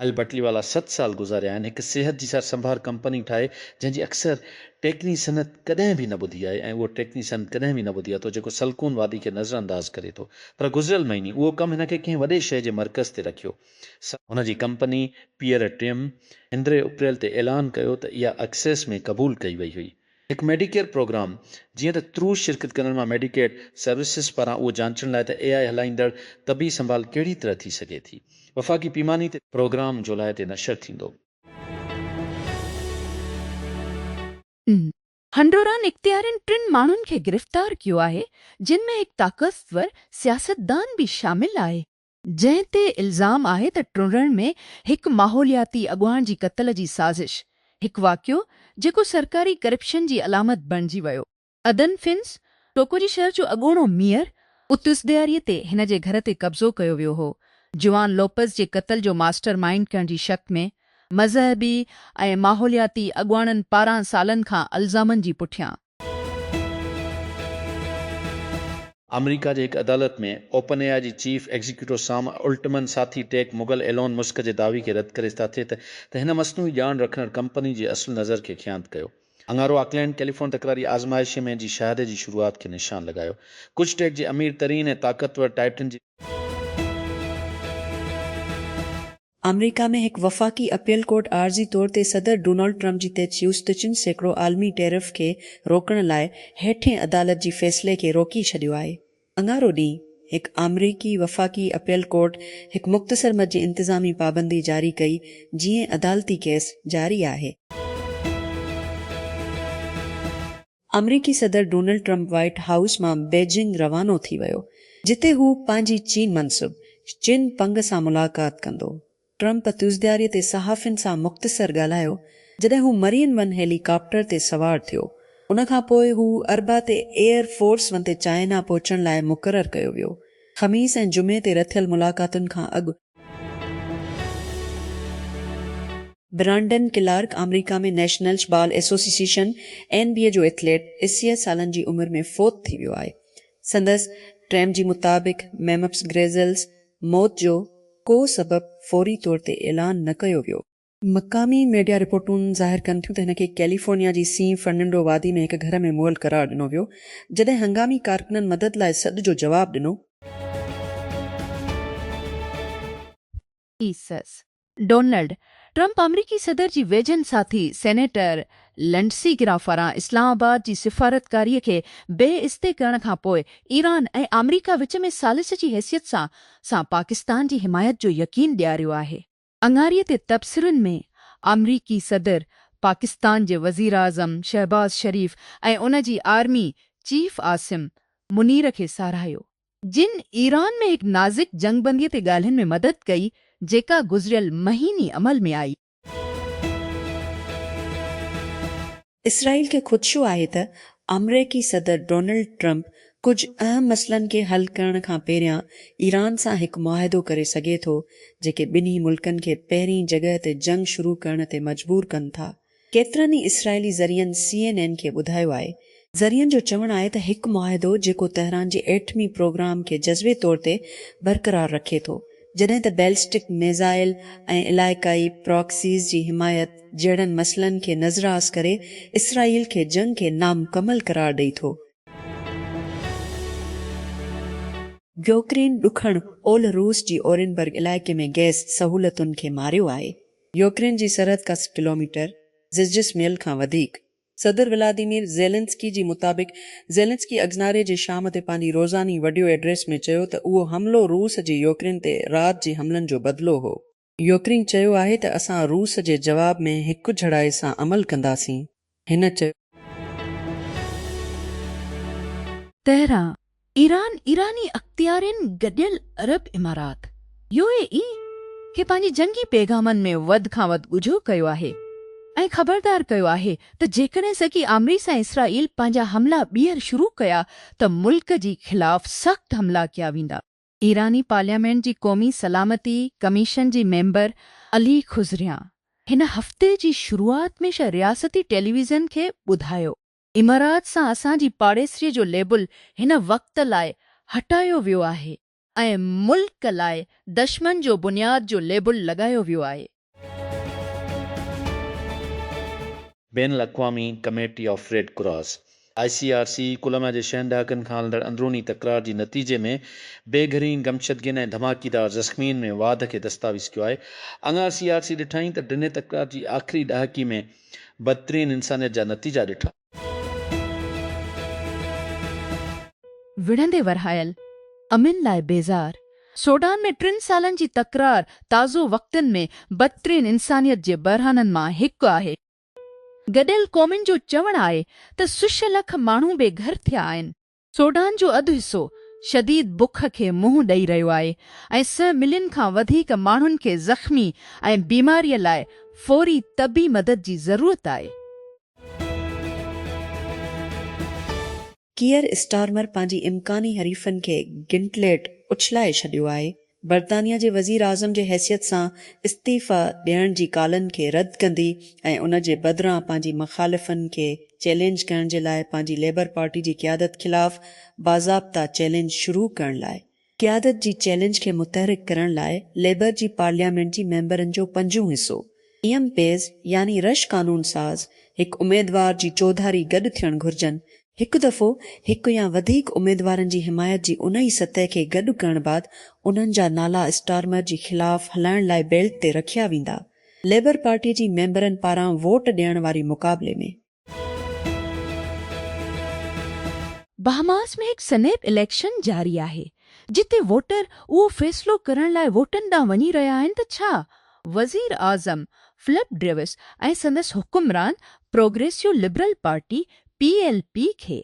अल बटलीवाला 7 साल गुज़ारिया आहिनि हिकु सिहत जी सार संभाल कंपनी ठाहे जंहिंजी अक्सर टेक्नी सनत कॾहिं बि न ॿुधी आहे ऐं उहो टेक्नी सनत कॾहिं बि न ॿुधी आहे तो जेको सलकून वादी खे नज़रअंदाज करे थो पर गुज़िरियल महीने उहो कमु हिन खे कंहिं वॾे शइ जे मर्कज़ ते रखियो हुनजी कंपनी पियर टिम 15 अप्रैल ते ऐलान कयो त इहा एक्सेस में क़बूल कई वई हुई हिकु मेडिकेयर प्रोग्राम जीअं त त्रूस शिरकत करण मां मेडिकेड सर्विसिस पारां उहो जांचण लाइ त AI हलाईंदड़ तबी संभाल कहिड़ी तरह थी सघे थी वफ़ाक़ी पीमानी ते प्रोग्राम जुलाई ते नशर थींदो हंडोरान इख्तियारनि 3 माण्हुनि खे गिरफ़्तार कयो आहे जिन में हिकु ताक़तवर सियासतदान बि शामिल आहे जंहिं ते इल्ज़ाम आहे त टुरण में हिकु माहौलियाती अॻुवाण जी क़त्ल जी साज़िश हिकु वाक़ियो जेको सरकारी करप्शन जी अलामत बणिजी वियो अदन फिन्स टोकोरी शहर जो अॻूणो मेयर उतुसदियारीअ ते हिन जे घर ते कब्ज़ो कयो वियो हो जुआन लोपस जे क़त्ल जो मास्टर माइंड करण जी शक में मज़हबी ऐं माहौलियाती अॻुवाणनि 12 सालनि खां इल्ज़ामनि जी पुठियां अमेरिका जी हिकु अदालत में ओपन AI जी चीफ एग्जीक्यूटिव साम उल्टमन साथी टेक मुगल एलोन मुस्क जे दावी खे रद्द करे था थिए त हिन मसनूई ॼाण रखंदड़ कंपनी जी असुल नज़र खे ख़्यात कयो अंगारो ऑकलैंड कैलिफोर्न तकरारी आज़माइश में जी शहादत जी शुरूआत खे निशान लॻायो कुझु टेक जे अमीर तरीन ऐं ताक़तवर टाइटन जी अमेरिका में हिकु वफ़ाक़ी अपील कोर्ट आर्ज़ी तौर ते सदर डोनाल्ड ट्रंप जी ते 63 आलमी टैरिफ खे रोकण लाइ हेठें अदालत जी फ़ैसिले खे रोकी छॾियो आहे अंगारो ॾींहुं हिकु अमरीकी वफ़ाक़ी अपील कोर्ट हिकु मुख़्तसर मद जी इंतिज़ामी पाबंदी जारी कई जीअं अदालती केस जारी आहे अमरीकी सदर डोनाल्ड ट्रंप व्हाइट हाउस मां बेजिंग रवानो थी वियो जिते हू पंहिंजी चीन मनसूब चिन पंग सां मुलाक़ात कंदो ट्रंप तुज़दियारीअ ते सहाफ़ियुनि सां मुख़्तसर ॻाल्हायो जॾहिं हू मरीन वन हेलीकॉप्टर ते सवार थियो उन खां पोइ हू अरबा ते एयर फोर्स वन ते चाइना पहुचण लाइ मुक़ररु कयो वियो ख़मीस ऐं जुमे ते रथियल मुलाक़ातुनि खां अॻु ब्रांडन क्लार्क अमेरिका में नेशनल बाल एसोसिएशन NBA जो एथलीट 80 सालनि जी उमिरि में फ़ौत थी वियो आहे संदसि ट्रैम जी मुताबिक़ मेमप्स ग्रेज़ल्स मौत जो को सबबु फौरी तौर ते ऐलान न कयो वियो मक़ामी मीडिया रिपोर्टूं ज़ाहिर कनि थियूं त हिन खे कैलिफोर्निया जी सी फर्नांडो वादी में हिकु घर में मुअल करार ॾिनो वियो जॾहिं हंगामी कारकुननि मदद लाइ सॾ जो जवाबु ॾिनो डोनाल्ड ट्रंप अमरीकी सदर जी वेझनि साथी सेनेटर लेंडसी गिराफारां इस्लामाबाद जी सिफ़ारतकारीअ खे बेइज़्ती करण खां पोइ ईरान ऐं अमरीका विच में सालिस जी हैसियत सां पाकिस्तान जी हिमायत जो यकीन ॾियारियो आहे अंगारीअ ते तबसरनि में अमरीकी सदर पाकिस्तान जे वज़ीर आज़म शहबाज शरीफ़ ऐं उन जी आर्मी चीफ आसिम मुनीर खे साराहियो जिन ईरान में हिकु नाज़िक जंगबंदीअ ते ॻाल्हियुनि में मदद कई जेका गुज़िरियल महीने अमल में आई इसराइल खे ख़ुदशो आहे त अमरीकी सदर डोनाल्ड ट्रंप कुझु अहम मसइलनि खे हल करण खां पहिरियां ईरान सां हिकु मुआहिदो करे सघे थो जेके ॿिन्ही मुल्कनि खे पहिरीं जॻह ते जंग शुरू करण ते मजबूर कनि था केतिरनि ई इसराइली ज़रियनि CNN खे ॿुधायो आहे ज़रियनि जो चवणु आहे त हिकु मुआहिदो जेको तहरान जे एटमी प्रोग्राम खे जज़्बे तौर ते बरक़रार रखे थो जॾहिं त बैलिस्टिक मिज़ाइल ऐं इलाइक़ाई प्रॉक्सीज़ जी हिमायत जहिड़नि मसइलनि खे नज़रअंदाज़ करे इसराइल खे जंग खे नामुकमल करार ॾेई थो यूक्रेन ॾुखण ओल रूस जी ओरेनबर्ग इलाइक़े में गैस सहूलतुनि खे मारियो आहे यूक्रेन जी सरहद का किलोमीटर ज़िज़िस मील खां वधीक सदर व्लादिमीर ज़ेलेंस्की जी मुताबिक़ ज़ेलेंस्की अगज़नारे जे शाम ते पंहिंजी रोज़ानी वीडियो एड्रेस में चयो त उहो हमिलो रूस जे यूक्रेन ते राति जे हमलनि जो बदिलो हो यूक्रेन चयो आहे त असां रूस जे जवाब में हिकु झड़ाई सां अमल कंदासीं हिन चयो तेहरां ईरान ईरानी अख्तियारनि गॾियल अरब इमारात UAE खे पंहिंजी जंगी पैगामनि में वधि खां वधि ॻुझो कयो आहे ऐं ख़बरदार कयो आहे त जेकॾहिं सकी अमरीका ऐं इसराइल पंहिंजा हमला ॿीहर शुरू कया त मुल्क जी ख़िलाफ़ सख़्त हमला कया वेंदा ईरानी पार्लियामेंट जी क़ौमी सलामती कमीशन जी मेंबर अली खुज़रिया हिन हफ़्ते जी शुरूआत में रियासती टेलीविज़न खे ॿुधायो इमारात सां असांजी पाड़ेसरीअ जो लेबल हिन वक़्त लाइ हटायो वियो आहे ऐं मुल्क लाइ दुश्मन जो बुनियाद जो लेबल लॻायो वियो आहे। बैन अल-अक़वामी committee of Red Cross ICRC कुलमा जे 6 ॾहाकनि खां हलंदड़ अंदरूनी तकरार जे नतीजे में बेघरीन गमशदगियुनि ऐं धमाकेदार ज़ख़्मियुनि में वाध खे दस्तावेज़ कयो आहे। अङा CRC ॾिठाई त ॾिने तकरार जी आख़िरी ॾहाकी में बदतरीन इंसानियत जा नतीजा ॾिठा। विढ़ंदे वरहायल अमिन लाइ बेज़ार सूडान में 3 सालनि जी तकरार ताज़ो वक़्तनि में बदतरीन इंसानियत जे बरहाननि मां हिकु आहे। गॾियल क़ौमुनि जो चवणु आहे त सुश लख माण्हू बेघर थिया आहिनि। सूडान जो अधु हिसो शदीद बुख खे मुंहुं ॾेई रहियो आहे ऐं 100 मिलियन खां वधीक माण्हुनि खे ज़ख़्मी ऐं बीमारीअ लाइ फ़ौरी तबी मदद जी ज़रूरत आहे। कीयर स्टारमर पंहिंजी इम्कानी हरीफ़नि खे गिंटलेट उछलाए छॾियो आहे। बर्तानिया जे वज़ीर आज़म जे हैसियत सां इस्तीफ़ा ॾियण जी कालनि खे रद्द कंदी ऐं उन जे बदिरां पंहिंजी मुख़ालिफ़नि खे चैलेंज करण जे लाइ पंहिंजी लेबर पार्टी जी क़यादत ख़िलाफ़ बाज़ाब्ता चैलेंज शुरू करण लाइ क़यादत जी चैलेंज खे मुतहरिक करण लाइ लेबर जी पार्लियामेंट जी मेंबरनि जो 5 हिसो पेज़ यानी रश कानून साज़ हिकु उमेदवार जी चौधारी गॾु थियणु घुर्जनि। हिकु दफ़ो हिकु या वधीक उमेदवारनि जी हिमायत जी उन ई सतह खे गॾु करण बाद उन्हनि जा नाला स्टारमर जी ख़िलाफ़ हलाइण लाइ बेल्ट ते रखिया वेंदा। लेबर पार्टी जी मेंबरनि पारां वोट ॾियण वारी मुक़ाबले में बहमास में हिकु सनेप इलेक्शन जारी आहे जिते वोटर उहो फ़ैसिलो करण लाइ वोटनि ॾांहुं वञी रहिया आहिनि त छा वज़ीर आज़म फिलिप ड्रेविस ऐं संदसि हुकुमरान प्रोग्रेसिव लिबरल पार्टी PLP खे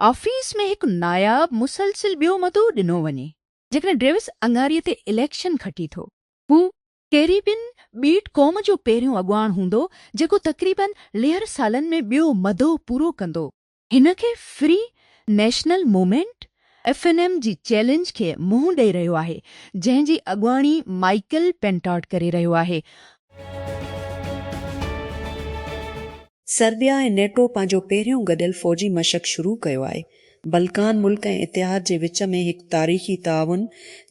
ऑफिस में हिकु नायाब मुसलसिल ॿियो मदो ॾिनो वञे। जेकॾहिं ड्रेविस अंगारीअ ते इलेक्शन खटी थो, हू कैरिबियन ॿीट क़ौम जो पहिरियों अॻुवाण हूंदो जेको तक़रीबन 1.5 सालनि में ॿियो मदो पूरो कंदो। हिन खे फ्री नेशनल मूवमेंट FNM जी चैलेंज खे मुंहुं ॾेई रहियो आहे, जंहिंजी अॻुवाणी माइकल पेंटाट करे रहियो आहे। सर्बिया ऐं नेटो पंहिंजो पहिरियों गॾियल फ़ौजी मशक़ शुरू कयो आहे। बल्कान मुल्क ऐं इतिहाद जे विच में हिकु तारीख़ी ताउन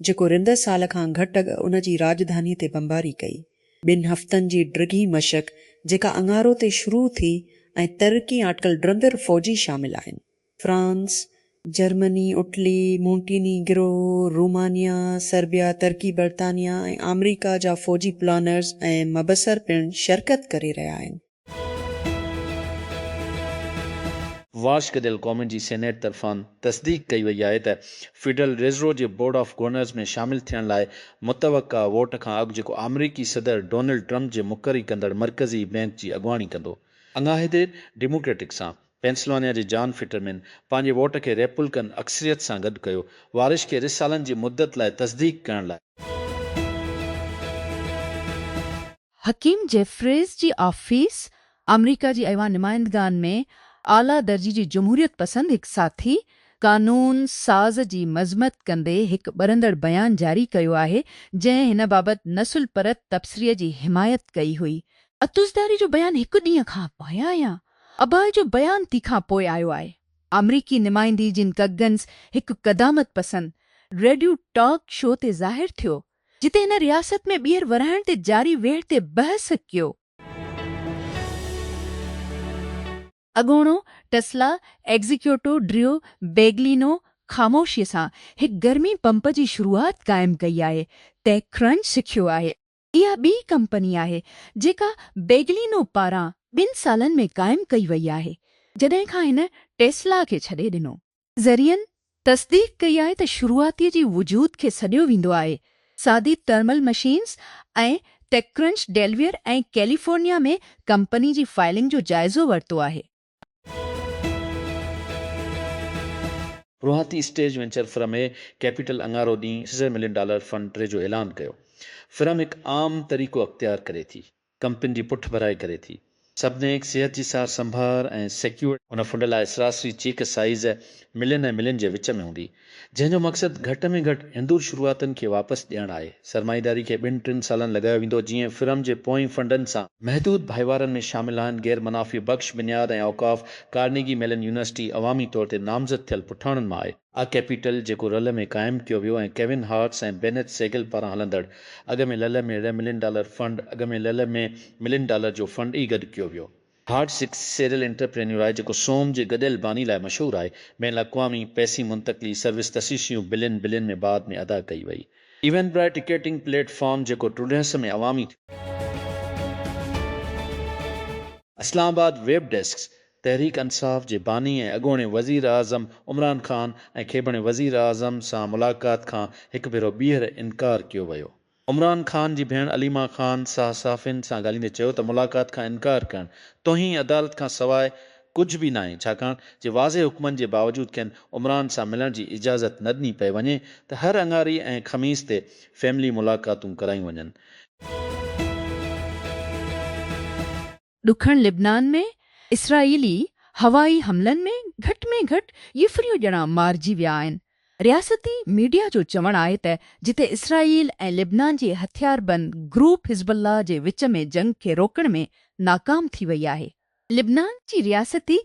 जेको रिंदड़ साल खां घटि अॻु उन जी राजधानीअ ते बमबारी कई। 2 हफ़्तनि जी ड्रिघी मशक़ जेका अंगारो ते शुरू थी ऐं तरक़ी आटकल ड्रंदड़ फ़ौजी शामिल आहिनि। France, Germany, Italy, Montenegro, Romania, Serbia, तुर्की, बर्तानिया ऐं अमरीका जा फ़ौजी प्लानर्स ऐं मबसर पिणु शिरकत करे रहिया आहिनि। वाश गॾियल क़ौमुनि जी सेनेट तरफ़ां तस्दीक कई वई आहे त federal reserve J board of governors में शामिल थियण लाइ मुतवक़ा वोट खां अॻु जेको अमरीकी सदर डोनाल्ड ट्रंप जे मुक़ररी कंदड़ मरकज़ी बैंक जी अॻुवाणी कंदो। अंगाहिदे डेमोक्रेटिक सां पेंसिल्वानिया जे जॉन फिटरमैन पंहिंजे वोट खे रेपब्लिकन अक्सरियत सां गॾु कयो। वारिश खे 2 सालनि जी मुद्दत लाइ तस्दीक करण लाइ हकीम जेफ्रीज़ जी ऑफिस अमरीका जी ऐवान नुमाइंदगान में आला दर्जी जी जमहूरियत पसंद हिकु साथी कानून साज़ जी मज़मत कंदे हिकु ॿरंदड़ बयान जारी कयो आहे जंहिं हिन बाबति नसुल परत तबसरीअ जी हिमायत कई हुई। अतुज़दारी जो बयान 1 ॾींहं खां पोयां या अबाए जो बयान तीखां पोइ आयो आहे। अमरीकी नुमाइंदी जिन कगन्स हिकु क़दामत पसंद रेडियो टॉक शो ते ज़ाहिर थियो जिते हिन रियासत में ॿीहर वराइण ते जारी वेढ़ ते बहस कयो। अॻोणो टेस्ला एग्जीक्यूटिव ड्रियो बेगलिनो ख़ामोशीअ सां हिकु गर्मी पंप जी शुरूआत क़ाइमु कई आहे। टेकक्रंच सिखियो आहे इहा ॿी कंपनी आहे जेका बेगलिनो पारां 2 सालनि में क़ाइमु कई वई आहे जॾहिं खां हिन टेस्ला खे छॾे ॾिनो। ज़रियनि तस्दीक कई आहे त शुरूआतीअ जी वजूद खे सॾियो वेंदो आहे। सादी थर्मल मशीन्स ऐं टेकक्रंच डेलवियर ऐं कैलिफोर्निया में कंपनी जी फाइलिंग जो जाइज़ो वरितो आहे। रुहाती स्टेज वेंचर फर्म कैपिटल अंगारो ॾींहुं $6 मिलियन फंड टे जो ऐलान कयो। फर्म हिकु आम तरीक़ो अख़्तियार करे थी, कंपनी जी पुठ भराई करे थी। सभिनी सिहत जी सार संभाल ऐं सिक्योर हुन फंड लाइ सरासरी चेक साइज़ मिलियन ऐं मिलियन जे विच में हूंदी, जंहिंजो मक़सदु घटि में घटि हिंदूर शुरूआतनि खे वापसि ॾियणु आहे। सरमाईदारी खे 2-3 सालनि लॻायो वेंदो जीअं फर्म जे पोएं फंडनि सां महदूद भाईवारनि में शामिल आहिनि गैर मुनाफ़ी बख़्श बुनियाद ऐं औक़ाफ़ कार्नेगी मेलन यूनिवर्सिटी अवामी तौर ते नामज़द थियल पुठाणनि मां आहे। आ कैपिटल जेको रल में क़ाइमु कयो वियो ऐं केविन हार्ट्स ऐं बेनेट सेगल पारां हलंदड़ अॻ में लल में $1 मिलियन फंड अॻ में लल में $1 मिलियन जो फंड ई गॾु कयो वियो। हार्ट्स हिकु सीरियल एंटरप्रेन्योर आहे जेको सोम जे गॾियल बानी लाइ मशहूरु आहे। बैन अक़वामी पैसी मुंतक़िली सर्विस तसीसियूं बिलियन में बाद में अदा कई वई। इवेंट ब्राइट टिकेटिंग प्लेटफॉर्म जेको टूडस में अवामी इस्लामाबाद वेब डेस्क तहरीक इंसाफ़ जे बानी ऐं अॻूणे वज़ीर आज़म इमरान ख़ान ऐं खेबणे वज़ीर आज़म सां मुलाक़ात खां हिकु भेरो ॿीहर इनकार कयो वियो। इमरान ख़ान जी भेण अलीमा ख़ान सहाफ़ियुनि सां ॻाल्हाईंदे चयो त मुलाक़ात खां इनकार करणु तोहीं अदालत खां सवाइ कुझु बि न आहे, छाकाणि जे वाज़े हुकमनि जे बावजूदु खेनि उमरान सां मिलण जी इजाज़त न ॾिनी पई वञे त हर अंगारी ऐं ख़मीस ते फैमिली मुलाक़ातूं करायूं वञनि। ॾुखण लिबनान में इसराइली हवाई हमलनि में घटि यूफ्रियूं ॼणा मारिजी विया आहिनि। रियासती मीडिया जो चवणु आहे त जिते इसराइल ऐं लिबनान जे हथियारबंद ग्रुप हिज़बुल्लाह जे विच में जंग खे रोकण में नाकाम थी वई आहे। लिबनान जी रियासती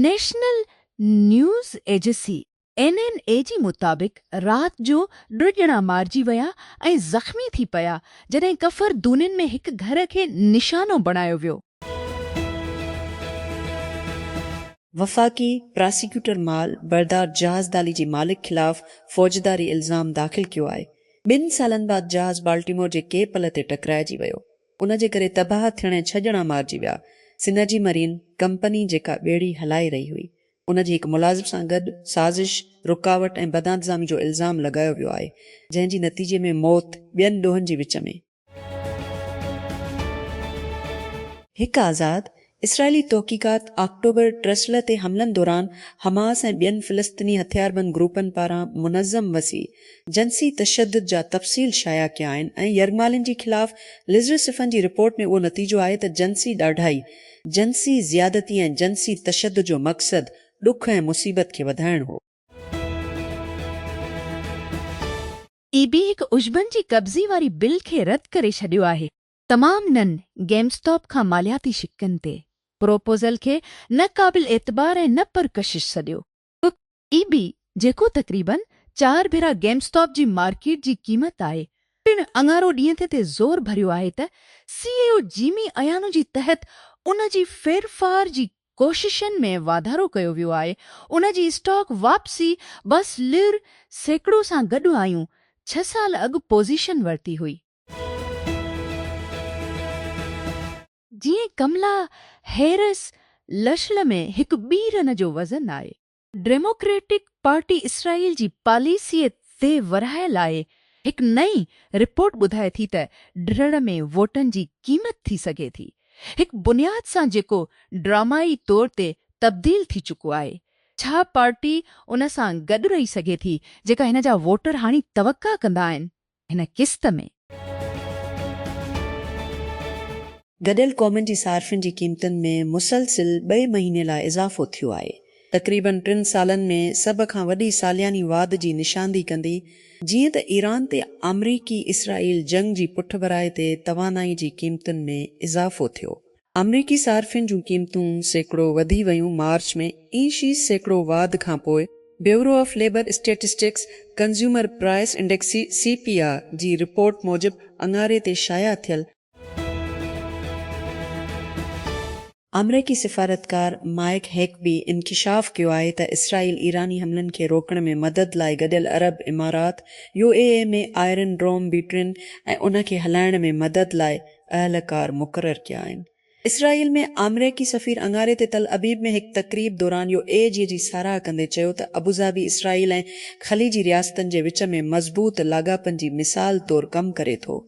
नेशनल न्यूज़ एजेंसी NNA जी मुताबिक़ राति जो 2 ॼणा मारिजी विया ऐं ज़ख़्मी थी पिया जॾहिं कफ़र दूनिन में हिकु घर खे निशानो बणायो वियो। वफ़ाक़ी प्रोसिक्यूटर माल बरदार जहाज़दाली जी मालिक ख़िलाफ़ फ़ौजदारी इल्ज़ाम दाख़िल कयो आहे। 2 सालनि बाद जहाज़ बाल्टीमोर जे केपल ते टकराइजी वियो। उन जे करे तबाह थियण 6 ॼणा मारिजी विया। सिनर्जी मरीन कंपनी जेका ॿेड़ी हलाए रही हुई उन जे हिकु मुलाज़िम सां गॾु साज़िश, रुकावट ऐं बदइंतज़ामी जो इल्ज़ाम लॻायो वियो आहे, जंहिं जी नतीजे में मौत 2 ॾोहनि जे विच में। हिकु आज़ाद इसराइली तहक़ीक़ात अक्टूबर ट्रसल ते हमलनि दौरान हमास ऐं ॿियनि फ़िलिस्तीनी हथियारबंद ग्रुपनि पारां मुनज़्ज़म वसी जंसी तशद्दुद जा तफ़सील शाया कया आहिनि ऐं यरगमालिन जी ख़िलाफ़ लिज़र सिफ़न जी रिपोर्ट में उहो नतीजो आहे त जंसी ॾाढाई, जंसी ज़ियादती ऐं जंसी तशद्दुद जो मक़सदु ॾुख ऐं मुसीबत खे वधाइणु हो। EB हिकु उजबन जी कब्ज़ी वारी बिल खे रद्द करे छॾियो आहे। तमाम नन गेमस्टॉप खां मालियाती शिकनि ते प्रोपोज़ल खे न क़ाबिल एतबार ऐं न परकशिश सॾियो। EB जेको तक़रीबन 4 भेरा गेमस्टॉप जी मार्केट जी क़ीमत आहे, पिण अङारो ॾींहं ते ज़ोर भरियो आहे त CEO जिमी अयानो जी तहत उन जी फेरफार जी कोशिशनि में वाधारो कयो वियो आहे। उन जी स्टॉक वापसी बस लिर सैकड़ो सां गॾु आयूं 6 साल अॻु पोज़ीशन वरिती हुई। जीअं कमला हैरिस लशल में हिकु ॿी रन जो वज़न आहे। डेमोक्रेटिक पार्टी इसराइल जी पॉलिसीअ ते वरहायल आहे। हिकु नई रिपोर्ट ॿुधाए थी त ड्रड़ में वोटनि जी क़ीमत थी सघे थी, हिकु बुनियाद सां जेको ड्रामाई तौर ते तब्दील थी चुको आहे। छा पार्टी उन सां गॾु रही सघे थी जेका हिन जा वोटर हाणे तवक़ा कंदा आहिनि? हिन किस्त में गॾियल क़ौमुनि जी सार्फ़िन जी क़ीमतुनि में मुसलसिल 2 महीने लाइ इज़ाफ़ो थियो आहे। तक़रीबन 3 सालनि में सभ खां वॾी सालियानी वाध जी निशानदी कंदी, जीअं त ईरान ते अमरीकी इसराइल जंग जी पुठभराई ते तवानाई जी क़ीमतुनि में इज़ाफ़ो थियो। अमरीकी सार्फ़िन जूं क़ीमतूं सैकड़ो वधी वयूं मार्च में। ई सैकड़ो वाध खां पोइ Bureau of Labor Statistics Consumer Price Index CPR जी रिपोर्ट मूजिबि अंगारे ते शाया थियल अमरीकी सिफ़ारतकार माइक हेकबी इंकिशाफ़ कयो आहे त इसराइल ईरानी हमलनि खे रोकण में मदद लाइ गॾियल अरब इमारात UAE में आयरन ड्रोम बीटरिन ऐं उन खे हलाइण में मदद लाइ अहलकार मुक़ररु कया आहिनि। इसराइल में अमरीकी सफ़ीर अंगारे ते तल अबीब में हिकु तक़रीब दौरान UAE जी साराह कंदे चयो त अबूज़ाबी इसराइल ऐं ख़लीजी रियासतनि जे विच में मज़बूत लाॻापनि जी मिसाल तौरु कमु करे थो।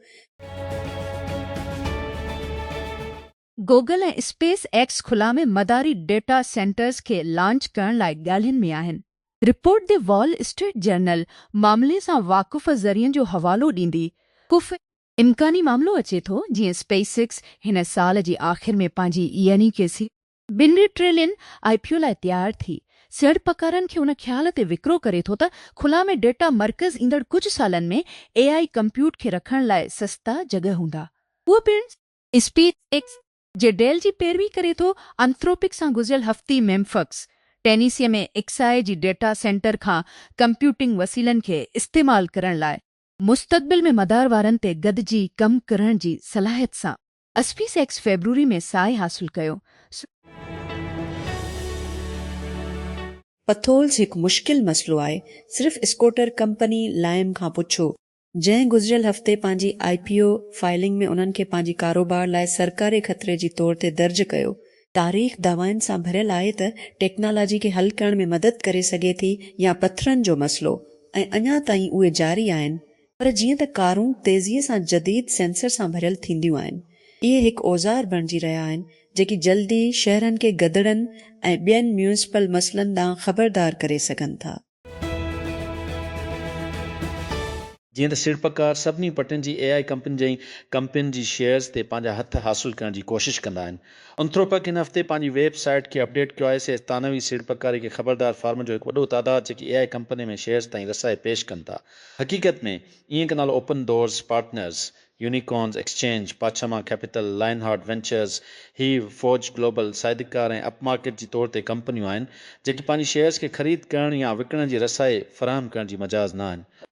गूगल ऐं स्पेस एक्स खुला में मदारी डेटा सेंटर्स खे लॉन्च करण लाइ ॻाल्हियुनि में आहिनि। रिपोर्ट दे वॉल स्ट्रीट जर्नल मामले सां वाक़ुफ़ ज़रियनि जो हवालो ॾींदी कुफ़ इम्कानी मामिलो अचे थो जीअं स्पेस हिन साल जी आख़िर में पंहिंजी यानी 2 ट्रिलियन IPO लाइ तयारु थी सीड़पकारनि खे उन ख़्याल ते विकिरो करे थो त खुला में डेटा मर्कज़ ईंदड़ कुझु सालनि में AI कंप्यूट खे रखण लाइ सस्ता जॻह हूंदा। उहो पिण स्पेस एक्स जे डेल जी पैरवी करे थो एंथ्रोपिक सां गुज़िरियल हफ़्ती मेम्फक्स टेनीसीअ में एक्साए जी डेटा सेंटर खां कंप्यूटिंग वसीलनि खे इस्तेमालु करण लाइ मुस्तक़बिल में मदार वारनि ते गॾिजी कमु करण जी सलाहियत सां स्पेसएक्स फेबरवरी में साए हासिलु कयो। पथोल्स हिकु मुश्किल मसइलो आहे। सिर्फ़ स्कूटर कंपनी लाइम खां पुछो, जंहिं गुज़िरियल हफ़्ते पंहिंजी IPO फाइलिंग में उन्हनि खे पंहिंजी कारोबार लाइ सरकारी ख़तरे जी तौर ते दर्ज कयो। तारीख़ दावाइनि सां भरियल आहे त टेक्नोलॉजी खे हल करण में मदद करे सघे थी या पथरनि जो मसइलो, ऐं अञा ताईं उहे जारी आहिनि। पर जीअं त कारूं तेज़ीअ सां जदीद सेंसर सां भरियल थींदियूं आहिनि, इहे हिकु औज़ार बणिजी रहिया आहिनि जेकी जल्दी शहरनि खे गदड़नि ऐं ॿियनि म्यूनिसिपल मसइलनि ॾांहुं ख़बरदार करे सघनि था। जीअं त सीड़पकार सभिनी पटनि जी AI कंपनियुनि जी शेयर्स ते पंहिंजा हथ हासिलु करण जी कोशिश कंदा आहिनि। एंथ्रोपिक हिन हफ़्ते पंहिंजी वेबसाइट खे अपडेट कयो आहे से तानवी सीड़पकारी खे ख़बरदार फार्म जो हिकु वॾो तादाद जेकी AI कंपनी में शेयर्स ताईं रसाए पेश कनि था। हक़ीक़त में ईअं के नालो Open Doors Partners, Unicorns Exchange, पाछमा कैपिटल, लाइनहार्ट वेंचर्स, ही फोर्ज ग्लोबल, साइदिकार ऐं अपमार्केट जी तौर ते कंपनियूं आहिनि जेकी पंहिंजी शेयर्स खे ख़रीद करण या विकिणण जी रसाए फ़राहम करण जी मजाज़ न आहिनि।